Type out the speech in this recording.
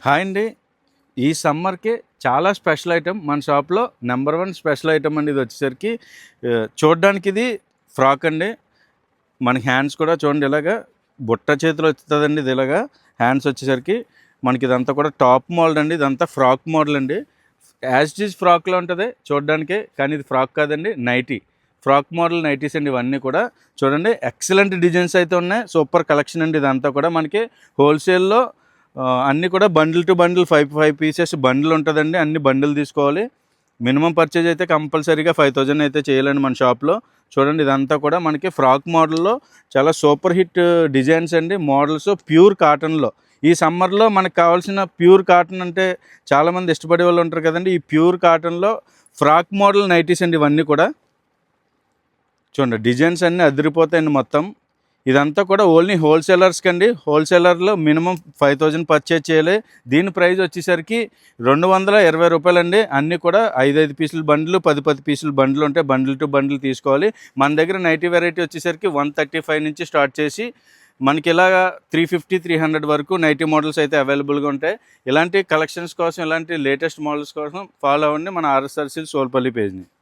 Hi అండి, ఈ సమ్మర్కి చాలా స్పెషల్ ఐటెం మన షాప్లో నెంబర్ 1 స్పెషల్ ఐటెం అండి. ఇది వచ్చేసరికి చూడడానికి ఇది ఫ్రాక్ అండి. మన హ్యాండ్స్ కూడా చూడండి, ఇలాగా బుట్ట చేతిలో వస్తుందండి. ఇది ఇలాగా హ్యాండ్స్ వచ్చేసరికి మనకి ఇదంతా కూడా టాప్ మోడల్ అండి. ఇదంతా ఫ్రాక్ మోడల్ అండి. యాజ్ ఇట్ ఈజ్ ఫ్రాక్లో ఉంటుంది చూడడానికి, కానీ ఇది ఫ్రాక్ కాదండి, నైటీ. ఫ్రాక్ మోడల్ నైటీస్ అండి ఇవన్నీ కూడా. చూడండి, ఎక్సలెంట్ డిజైన్స్ అయితే ఉన్నాయి. సూపర్ కలెక్షన్ అండి. ఇదంతా కూడా మనకి హోల్సేల్లో అన్నీ కూడా bundle to bundle 5 pieces bundle ఉంటుందండి. అన్ని బండిల్ తీసుకోవాలి. మినిమం పర్చేజ్ అయితే కంపల్సరీగా 5,000 అయితే చేయాలండి మన షాప్లో. చూడండి, ఇదంతా కూడా మనకి ఫ్రాక్ మోడల్లో చాలా సూపర్ హిట్ డిజైన్స్ అండి. మోడల్స్ ప్యూర్ కాటన్లో. ఈ సమ్మర్లో మనకు కావాల్సిన ప్యూర్ కాటన్ అంటే చాలామంది ఇష్టపడే వాళ్ళు ఉంటారు కదండి. ఈ ప్యూర్ కాటన్లో ఫ్రాక్ మోడల్ నైటీస్ అండి ఇవన్నీ కూడా. చూడండి, డిజైన్స్ అన్నీ అదిరిపోతాయండి మొత్తం. ఇదంతా కూడా ఓన్లీ హోల్సేలర్స్కి అండి. హోల్సేలర్లో మినిమం 5,000 పర్చేజ్ చేయాలి. దీని ప్రైస్ వచ్చేసరికి 220 రూపాయలండి. అన్నీ కూడా 5 పీసుల బండ్లు, 10 పీసుల బండ్లు ఉంటాయి. బండిల్ టు బండిల్ తీసుకోవాలి. మన దగ్గర నైటీ వెరైటీ వచ్చేసరికి 135 నుంచి స్టార్ట్ చేసి మనకి ఇలాగా 350, 300 వరకు నైటీ మోడల్స్ అయితే అవైలబుల్గా ఉంటాయి. ఇలాంటి కలెక్షన్స్ కోసం, ఇలాంటి లేటెస్ట్ మోడల్స్ కోసం ఫాలో అవ్వండి మన ఆర్ఎస్ఆర్ సిల్క్స్ సోల్పల్లి పేజ్ని.